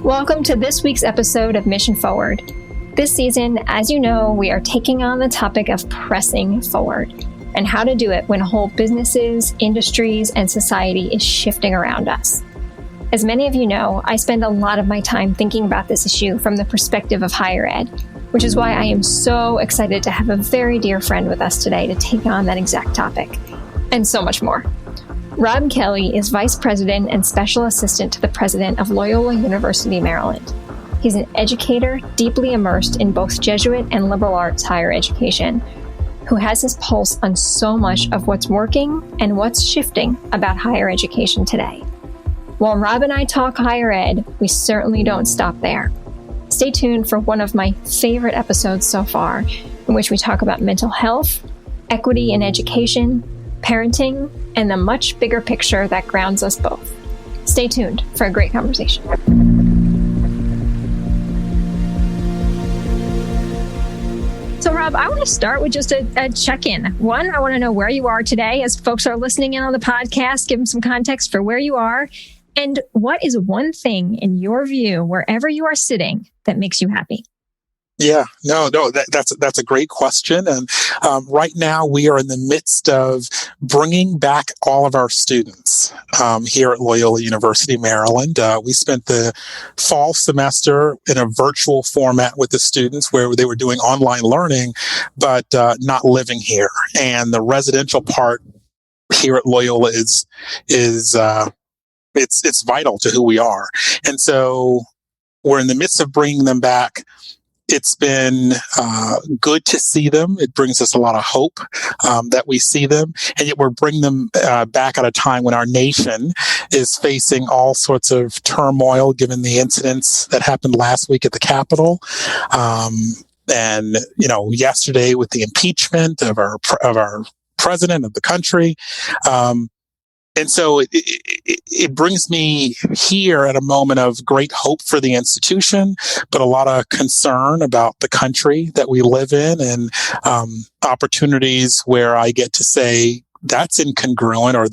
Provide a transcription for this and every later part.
Welcome to this week's episode of Mission Forward. This season, as you know, we are taking on the topic of pressing forward and how to do it when whole businesses, industries, and society is shifting around us. As many of you know, I spend a lot of my time thinking about this issue from the perspective of higher ed, which is why I am so excited to have a very dear friend with us today to take on that exact topic, and so much more. Rob Kelley is Vice President and Special Assistant to the President of Loyola University Maryland. He's an educator deeply immersed in both Jesuit and liberal arts higher education, who has his pulse on so much of what's working and what's shifting about higher education today. While Rob and I talk higher ed, we certainly don't stop there. Stay tuned for one of my favorite episodes so far, in which we talk about mental health, equity in education, parenting, and the much bigger picture that grounds us both. Stay tuned for a great conversation. So Rob, I want to start with just a check-in. One, I want to know where you are today as folks are listening in on the podcast. Give them some context for where you are. And what is one thing in your view, wherever you are sitting, that makes you happy? Yeah, that's a great question. And right now we are in the midst of bringing back all of our students here at Loyola University Maryland. We spent the fall semester in a virtual format with the students where they were doing online learning, but not living here. And the residential part here at Loyola is it's vital to who we are. And so we're in the midst of bringing them back. It's been good to see them. It brings us a lot of hope that we see them, and yet we're bringing them back at a time when our nation is facing all sorts of turmoil, given the incidents that happened last week at the Capitol, and yesterday with the impeachment of our president of the country. And so it brings me here at a moment of great hope for the institution, but a lot of concern about the country that we live in, and opportunities where I get to say that's incongruent, or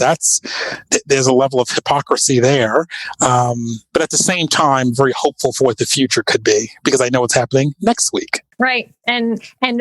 there's a level of hypocrisy there. But at the same time, very hopeful for what the future could be, because I know what's happening next week. Right. And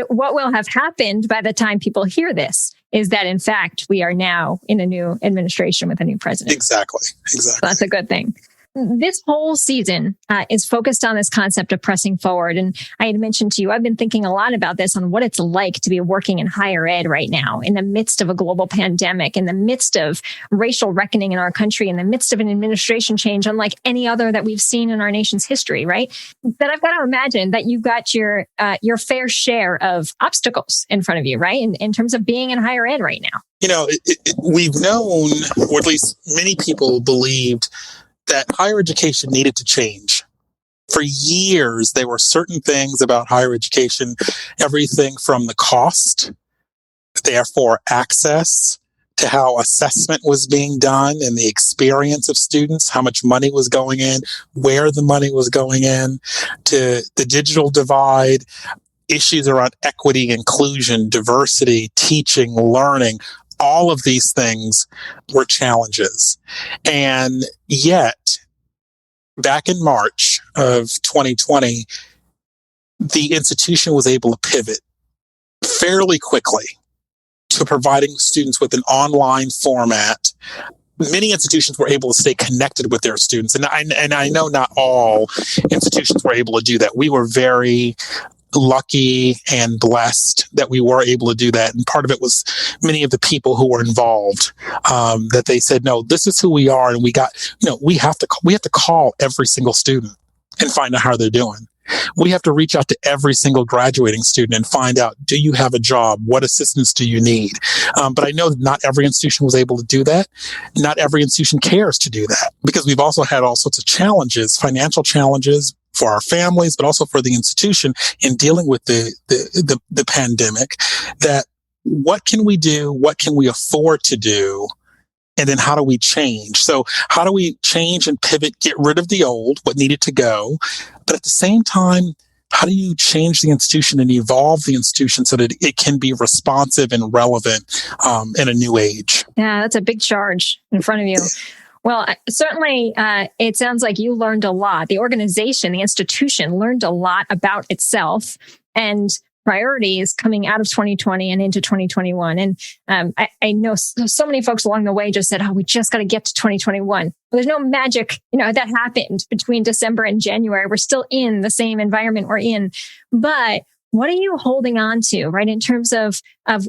what will have happened by the time people hear this is that, in fact, we are now in a new administration with a new president. Exactly. So that's a good thing. This whole season is focused on this concept of pressing forward. And I had mentioned to you, I've been thinking a lot about this, on what it's like to be working in higher ed right now, in the midst of a global pandemic, in the midst of racial reckoning in our country, in the midst of an administration change unlike any other that we've seen in our nation's history, right? But I've got to imagine that you've got your fair share of obstacles in front of you, right? In terms of being in higher ed right now. We've known, or at least many people believed, that higher education needed to change. For years, there were certain things about higher education, everything from the cost, therefore access, to how assessment was being done and the experience of students, how much money was going in, where the money was going in, to the digital divide, issues around equity, inclusion, diversity, teaching, learning. All of these things were challenges. And yet, back in March of 2020, the institution was able to pivot fairly quickly to providing students with an online format. Many institutions were able to stay connected with their students. And I know not all institutions were able to do that. We were very lucky and blessed that we were able to do that. And part of it was many of the people who were involved, that they said, no, this is who we are. And we have to call every single student and find out how they're doing. We have to reach out to every single graduating student and find out, do you have a job? What assistance do you need? But I know that not every institution was able to do that. Not every institution cares to do that, because we've also had all sorts of challenges, financial challenges, for our families, but also for the institution in dealing with the pandemic. That what can we do? What can we afford to do? And then how do we change? So how do we change and pivot, get rid of the old, what needed to go? But at the same time, how do you change the institution and evolve the institution so that it can be responsive and relevant in a new age? Yeah, that's a big charge in front of you. Well, certainly, it sounds like you learned a lot. The organization, the institution learned a lot about itself and priorities coming out of 2020 and into 2021. And I know so many folks along the way just said, oh, we just got to get to 2021. Well, there's no magic, that happened between December and January. We're still in the same environment we're in. But what are you holding on to, right? In terms of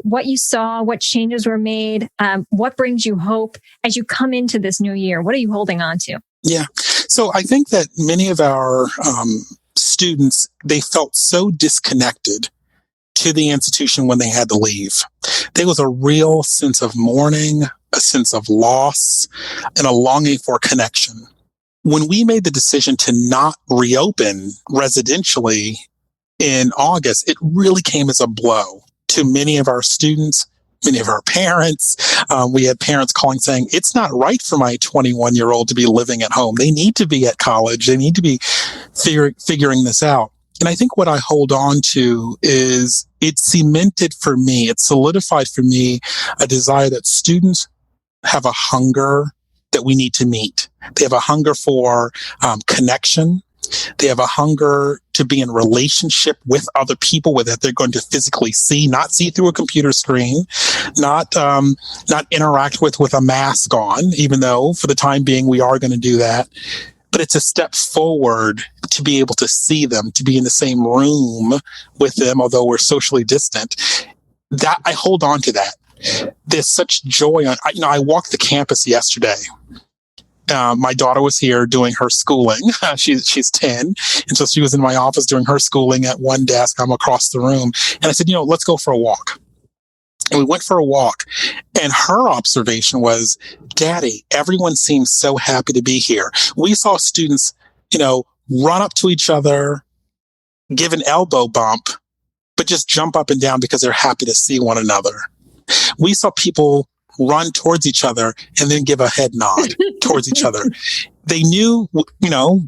what you saw, what changes were made, what brings you hope as you come into this new year? What are you holding on to? Yeah. So I think that many of our students, they felt so disconnected to the institution when they had to leave. There was a real sense of mourning, a sense of loss, and a longing for connection. When we made the decision to not reopen residentially in August, it really came as a blow to many of our students, many of our parents. We had parents calling saying, it's not right for my 21-year-old to be living at home. They need to be at college. They need to be figuring this out. And I think what I hold on to is it cemented for me, it solidified for me a desire that students have a hunger that we need to meet. They have a hunger for connection. They have a hunger to be in relationship with other people that they're going to physically see, not see through a computer screen, not interact with a mask on, even though for the time being we are going to do that. But it's a step forward to be able to see them, to be in the same room with them, although we're socially distant. That I hold on to that. There's such joy. I walked the campus yesterday. My daughter was here doing her schooling. She's 10. And so she was in my office doing her schooling at one desk. I'm across the room. And I said, let's go for a walk. And we went for a walk. And her observation was, Daddy, everyone seems so happy to be here. We saw students, run up to each other, give an elbow bump, but just jump up and down because they're happy to see one another. We saw people run towards each other and then give a head nod towards each other. They knew,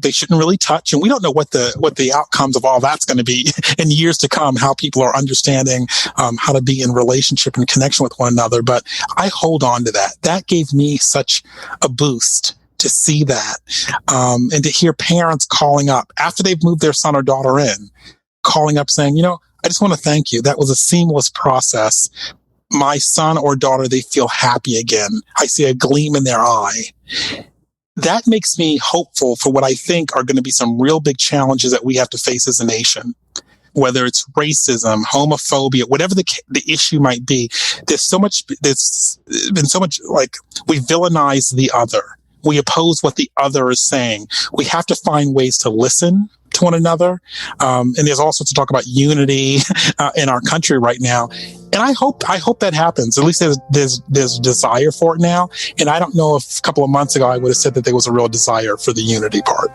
they shouldn't really touch. And we don't know what the outcomes of all that's going to be in years to come, how people are understanding how to be in relationship and connection with one another. But I hold on to that. That gave me such a boost to see that. And to hear parents calling up after they've moved their son or daughter in, calling up saying, I just want to thank you. That was a seamless process. My son or daughter, they feel happy again. I see a gleam in their eye. That makes me hopeful for what I think are going to be some real big challenges that we have to face as a nation, whether it's racism, homophobia, whatever the issue might be. There's been so much like we villainize the other. We oppose what the other is saying. We have to find ways to listen to one another. And there's also to talk about unity in our country right now. And I hope that happens. At least there's desire for it now. And I don't know if a couple of months ago I would have said that there was a real desire for the unity part.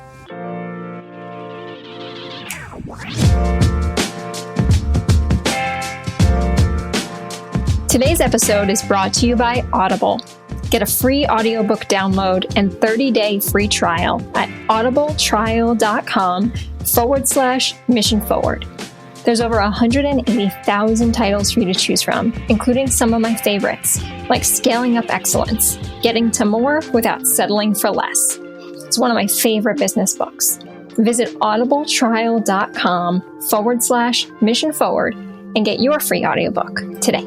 Today's episode is brought to you by Audible. Get a free audiobook download and 30-day free trial at audibletrial.com/mission forward. There's over 180,000 titles for you to choose from, including some of my favorites, like Scaling Up Excellence, Getting to More Without Settling for Less. It's one of my favorite business books. Visit audibletrial.com/mission forward and get your free audiobook today.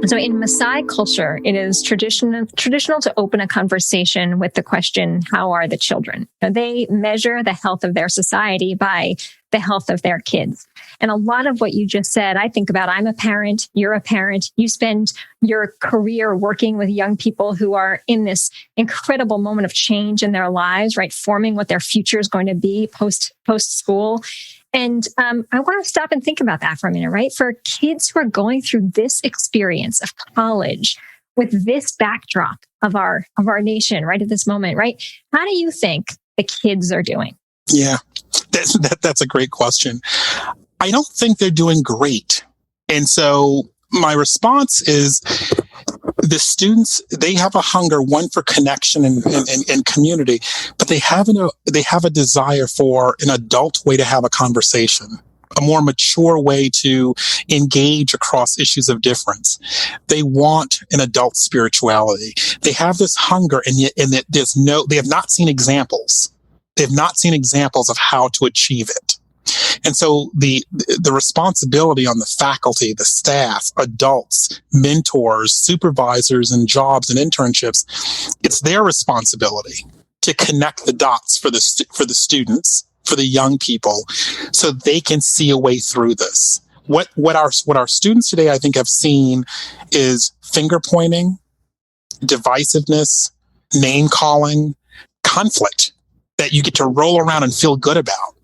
So in Maasai culture, it is traditional to open a conversation with the question, how are the children? They measure the health of their society by the health of their kids. And a lot of what you just said, I think about, I'm a parent, you're a parent, you spend your career working with young people who are in this incredible moment of change in their lives, right? Forming what their future is going to be post-school. And I want to stop and think about that for a minute, right? For kids who are going through this experience of college with this backdrop of our nation, right at this moment, right? How do you think the kids are doing? Yeah, that's a great question. I don't think they're doing great. And so my response is the students, they have a hunger, one for connection and community, but they have a desire for an adult way to have a conversation. a more mature way to engage across issues of difference. They want an adult spirituality. They have this hunger, and yet, they have not seen examples. They have not seen examples of how to achieve it. And so the responsibility on the faculty, the staff, adults, mentors, supervisors, and jobs and internships, it's their responsibility to connect the dots for the students, for the young people, so they can see a way through this. What our students today, I think, have seen is finger pointing, divisiveness, name calling, conflict that you get to roll around and feel good about,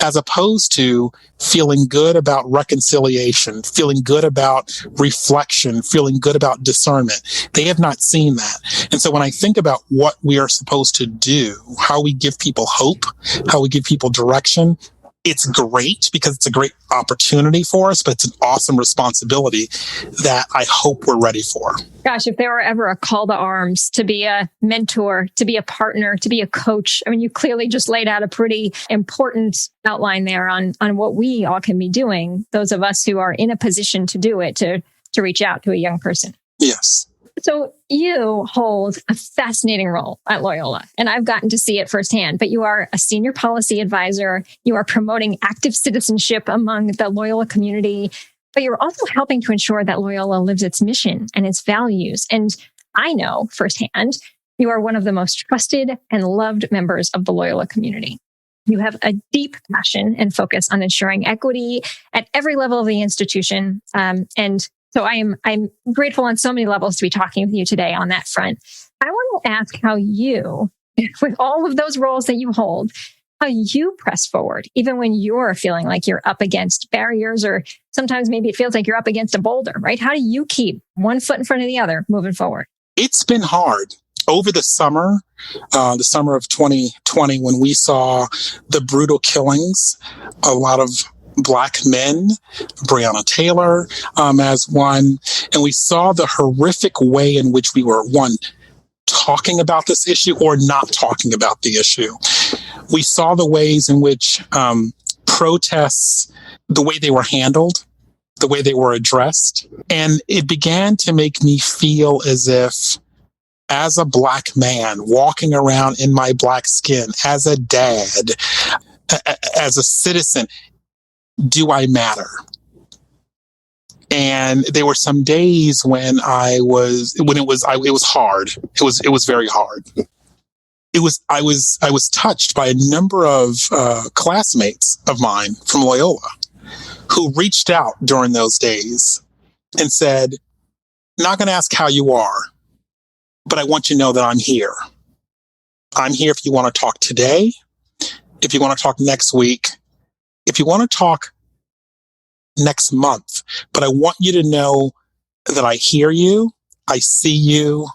as opposed to feeling good about reconciliation, feeling good about reflection, feeling good about discernment. They have not seen that. And so when I think about what we are supposed to do, how we give people hope, how we give people direction, it's great because it's a great opportunity for us, but it's an awesome responsibility that I hope we're ready for. Gosh, if there were ever a call to arms to be a mentor, to be a partner, to be a coach, I mean, you clearly just laid out a pretty important outline there on what we all can be doing, those of us who are in a position to do it, to reach out to a young person. Yes. So you hold a fascinating role at Loyola, and I've gotten to see it firsthand, but you are a senior policy advisor. You are promoting active citizenship among the Loyola community, but you're also helping to ensure that Loyola lives its mission and its values. And I know firsthand, you are one of the most trusted and loved members of the Loyola community. You have a deep passion and focus on ensuring equity at every level of the institution. So I'm grateful on so many levels to be talking with you today on that front. I want to ask how you, with all of those roles that you hold, how you press forward, even when you're feeling like you're up against barriers, or sometimes maybe it feels like you're up against a boulder, right? How do you keep one foot in front of the other moving forward? It's been hard. Over the summer of 2020, when we saw the brutal killings, a lot of Black men, Breonna Taylor as one, and we saw the horrific way in which we were, one, talking about this issue or not talking about the issue. We saw the ways in which protests, the way they were handled, the way they were addressed, and it began to make me feel as if, as a Black man walking around in my Black skin, as a dad, as a citizen, do I matter? And there were some days when it was hard. It was very hard. I was touched by a number of classmates of mine from Loyola who reached out during those days and said, "Not going to ask how you are, but I want you to know that I'm here. I'm here if you want to talk today, if you want to talk next week, if you want to talk next month, but I want you to know that I hear you, I see you,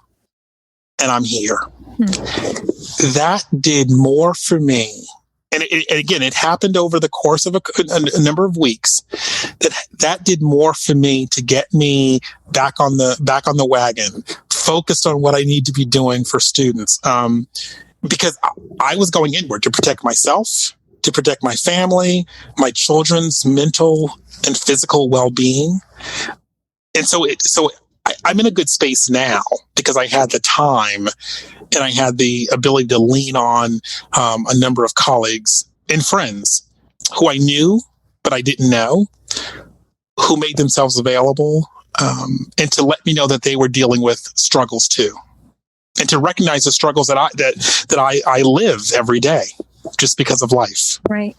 and I'm here." That did more for me. And it happened over the course of a number of weeks. That did more for me to get me back on the wagon, focused on what I need to be doing for students. Because I was going inward to protect myself, to protect my family, my children's mental and physical well-being. And so I'm in a good space now because I had the time and I had the ability to lean on a number of colleagues and friends who I knew, but I didn't know, who made themselves available, and to let me know that they were dealing with struggles too, and to recognize the struggles that I live every day just because of life. Right.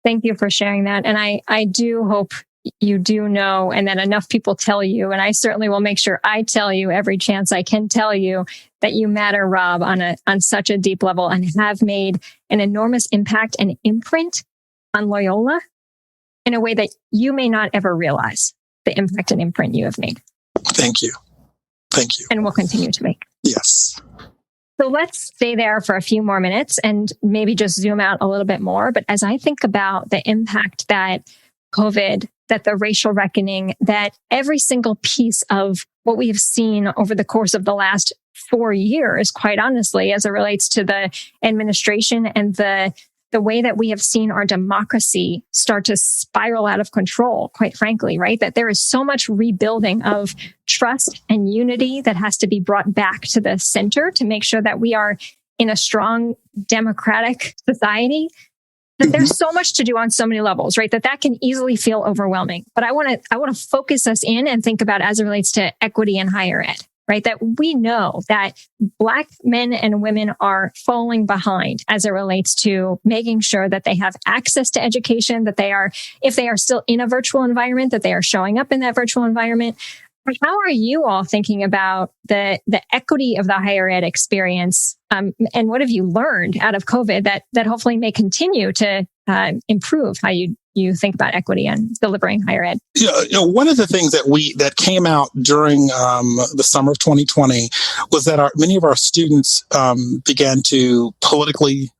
Thank you for sharing that. And I do hope you do know, and that enough people tell you, and I certainly will make sure I tell you every chance I can tell you, that you matter, Rob, on such a deep level, and have made an enormous impact and imprint on Loyola in a way that you may not ever realize the impact and imprint you have made. Thank you. Thank you. And will continue to make. Yes. So let's stay there for a few more minutes and maybe just zoom out a little bit more. But as I think about the impact that COVID, that the racial reckoning, that every single piece of what we have seen over the course of the last 4 years, quite honestly, as it relates to the administration and the the way that we have seen our democracy start to spiral out of control, quite frankly, right? That there is so much rebuilding of trust and unity that has to be brought back to the center to make sure that we are in a strong democratic society. That there's so much to do on so many levels, right? That can easily feel overwhelming. But I want to focus us in and think about as it relates to equity in higher ed, right? That we know that Black men and women are falling behind as it relates to making sure that they have access to education, that they are, if they are still in a virtual environment, that they are showing up in that virtual environment. How are you all thinking about the equity of the higher ed experience? And what have you learned out of COVID that hopefully may continue to improve how you think about equity and delivering higher ed? One of the things that came out during the summer of 2020 was that many of our students began to politically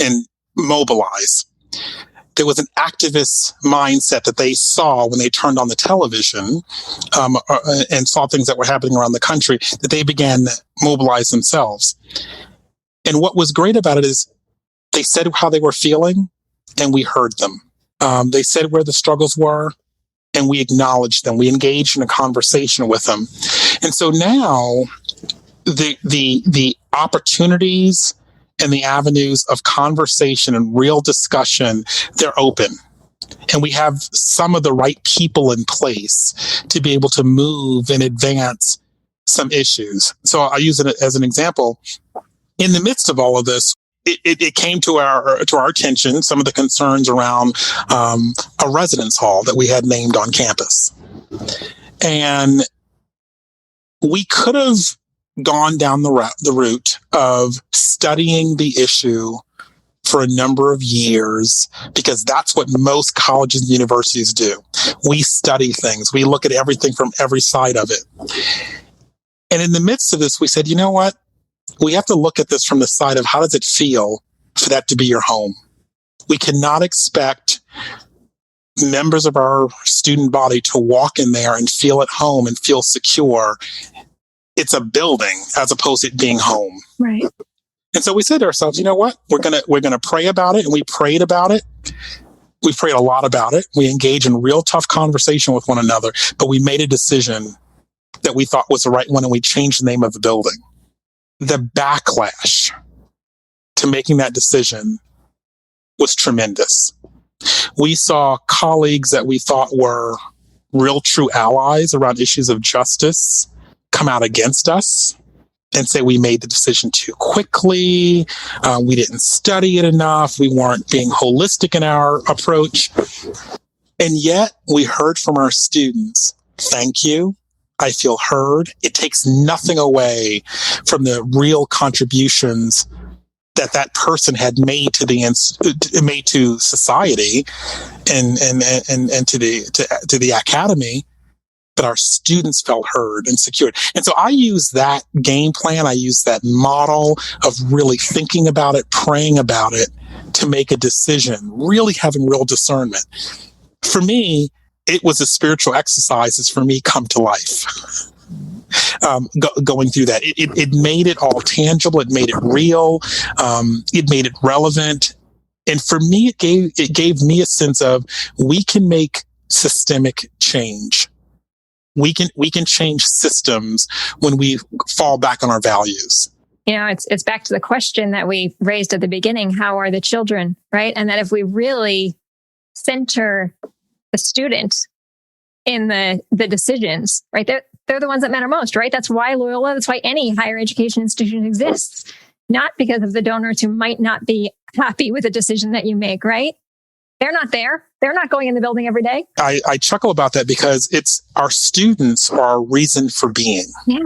and mobilize. There was an activist mindset that they saw when they turned on the television and saw things that were happening around the country, that they began to mobilize themselves. And what was great about it is they said how they were feeling, and we heard them. They said where the struggles were, and we acknowledged them. We engaged in a conversation with them. And so now the opportunities and the avenues of conversation and real discussion, they're open. And we have some of the right people in place to be able to move and advance some issues. So I use it as an example. In the midst of all of this, it came to our attention, some of the concerns around a residence hall that we had named on campus. And we could have gone down the route of studying the issue for a number of years, because that's what most colleges and universities do. We study things. We look at everything from every side of it. And in the midst of this, we said, you know what? We have to look at this from the side of how does it feel for that to be your home? We cannot expect members of our student body to walk in there and feel at home and feel secure. It's a building as opposed to it being home. Right. And so we said to ourselves, you know what? We're gonna pray about it, and we prayed about it. We prayed a lot about it. We engaged in real tough conversation with one another, but we made a decision that we thought was the right one, and we changed the name of the building. The backlash to making that decision was tremendous. We saw colleagues that we thought were real true allies around issues of justice come out against us and say we made the decision too quickly, we didn't study it enough, we weren't being holistic in our approach. And yet we heard from our students, thank you, I feel heard. It takes nothing away from the real contributions that person had made to made to society and to the academy. But our students felt heard and secured. And so I use that game plan. I use that model of really thinking about it, praying about it to make a decision, really having real discernment. For me, it was a spiritual exercise that's for me come to life. Going through that, it made it all tangible. It made it real. It made it relevant. And for me, it gave me a sense of we can make systemic change. We can change systems when we fall back on our values. You know, it's back to the question that we raised at the beginning: how are the children, right? And that if we really center the student in the decisions, right? They're the ones that matter most, right? That's why Loyola, that's why any higher education institution exists, not because of the donors who might not be happy with the decision that you make, right? They're not there. They're not going in the building every day. I chuckle about that because it's our students are our reason for being. Yeah.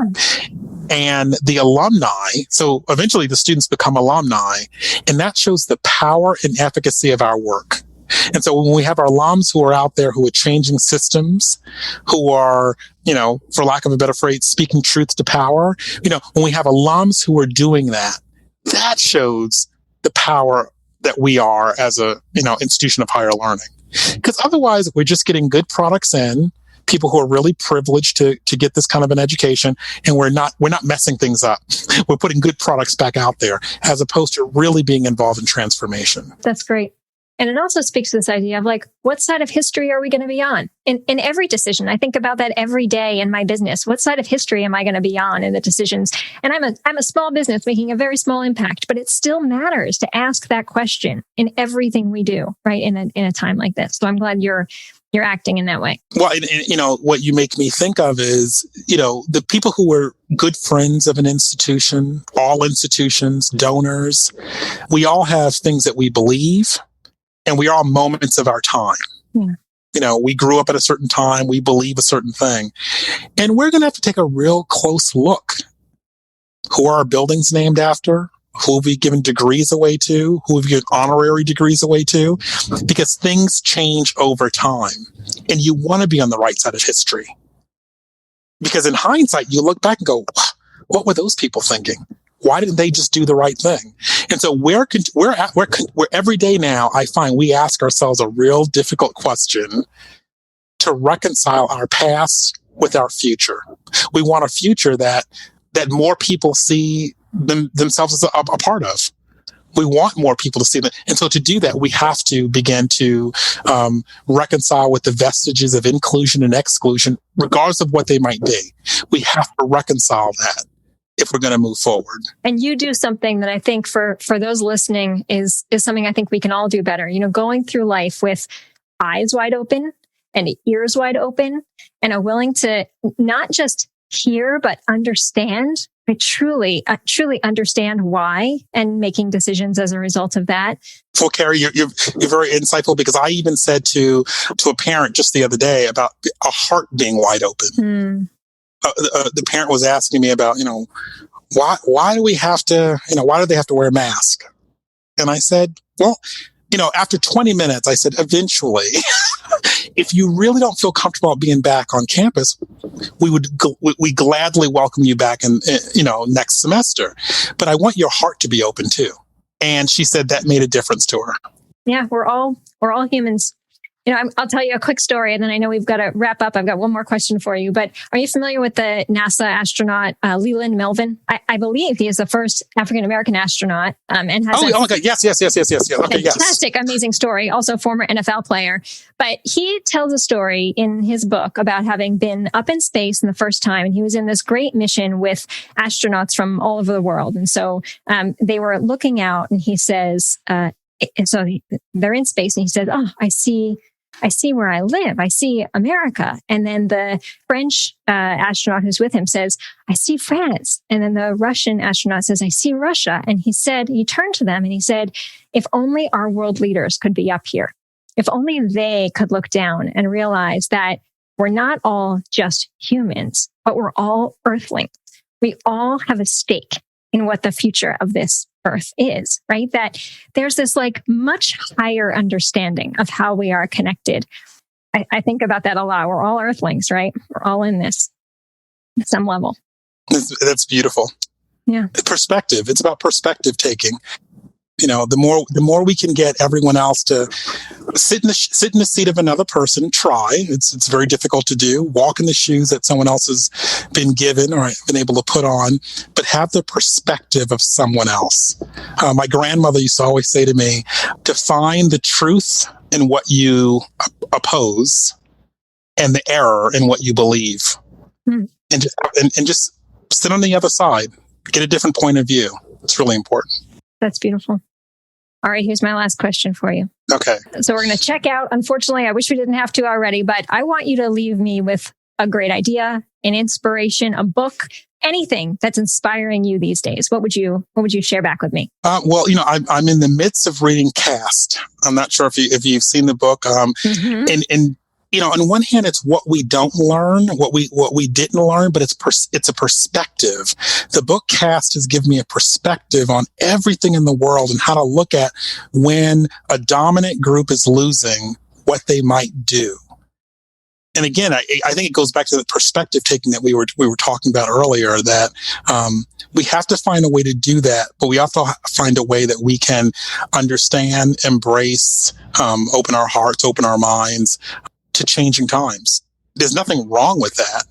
And the alumni, so eventually the students become alumni, and that shows the power and efficacy of our work. And so when we have our alums who are out there who are changing systems, who are, for lack of a better phrase, speaking truth to power, when we have alums who are doing that, that shows the power that we are as a, institution of higher learning. Because otherwise, we're just getting good products in, people who are really privileged to get this kind of an education, and we're not messing things up. We're putting good products back out there as opposed to really being involved in transformation. That's great. And it also speaks to this idea of like, what side of history are we going to be on? In every decision, I think about that every day in my business. What side of history am I going to be on in the decisions? And I'm a small business making a very small impact, but it still matters to ask that question in everything we do, right? In a time like this. So I'm glad you're acting in that way. Well, and what you make me think of is, the people who were good friends of an institution, all institutions, donors, we all have things that we believe. And we are all moments of our time. Yeah. We grew up at a certain time. We believe a certain thing. And we're going to have to take a real close look. Who are our buildings named after? Who have we given degrees away to? Who have we given honorary degrees away to? Because things change over time. And you want to be on the right side of history. Because in hindsight, you look back and go, what were those people thinking? Why didn't they just do the right thing? And so we're every day now, I find we ask ourselves a real difficult question to reconcile our past with our future. We want a future that more people see themselves as a part of. We want more people to see that. And so to do that, we have to begin to reconcile with the vestiges of inclusion and exclusion, regardless of what they might be. We have to reconcile that if we're going to move forward. And you do something that I think for those listening is something I think we can all do better. Going through life with eyes wide open and ears wide open and are willing to not just hear, but understand, but truly understand why and making decisions as a result of that. Well, Carrie, you're very insightful, because I even said to a parent just the other day about a heart being wide open. The parent was asking me about, why do we have to, why do they have to wear a mask? And I said, well, after 20 minutes, I said, eventually, if you really don't feel comfortable being back on campus, we gladly welcome you back in, next semester. But I want your heart to be open too. And she said that made a difference to her. Yeah, we're all humans. I'll tell you a quick story, and then I know we've got to wrap up. I've got one more question for you. But are you familiar with the NASA astronaut Leland Melvin? I believe he is the first African-American astronaut, and has okay. Yes. Okay, fantastic, amazing story. Also former NFL player. But he tells a story in his book about having been up in space in the first time, and he was in this great mission with astronauts from all over the world. And so they were looking out, and he says, so they're in space, and he said, "Oh, I see where I live. I see America." And then the French astronaut who's with him says, "I see France." And then the Russian astronaut says, "I see Russia." And he turned to them and he said, "If only our world leaders could be up here. If only they could look down and realize that we're not all just humans, but we're all earthlings. We all have a stake in what the future of this Earth is," right? That there's this much higher understanding of how we are connected. I think about that a lot. We're all earthlings, right? We're all in this at some level. That's beautiful. Yeah. Perspective. It's about perspective taking. The more we can get everyone else to sit in the seat of another person, try. It's very difficult to do. Walk in the shoes that someone else has been given or been able to put on, but have the perspective of someone else. My grandmother used to always say to me, define the truth in what you oppose and the error in what you believe. And just sit on the other side, get a different point of view. It's really important. That's beautiful. All right, here's my last question for you. Okay. So we're going to check out. Unfortunately, I wish we didn't have to already, but I want you to leave me with a great idea, an inspiration, a book, anything that's inspiring you these days. What would you share back with me? Well, I'm in the midst of reading Cast. I'm not sure if you've seen the book. And on one hand, it's what we don't learn, what we didn't learn, but it's a perspective. The book Cast has given me a perspective on everything in the world and how to look at when a dominant group is losing, what they might do. And again, I think it goes back to the perspective taking that we were talking about earlier, that we have to find a way to do that, but we have to find a way that we can understand, embrace, open our hearts, open our minds to changing times. there's nothing wrong with that.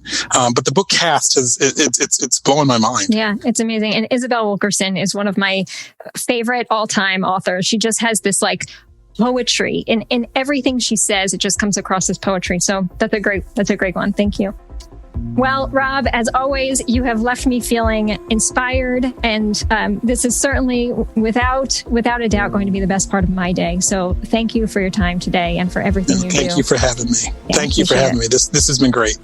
But the book cast it's blowing my mind. Yeah, it's amazing. And Isabel Wilkerson is one of my favorite all-time authors. She just has this like poetry in everything she says. It just comes across as poetry. So that's a great one. Thank you. Well, Rob, as always, you have left me feeling inspired, and this is certainly, without a doubt, going to be the best part of my day. So thank you for your time today and for everything you do. Thank you for having me. Thank you for having me. This has been great.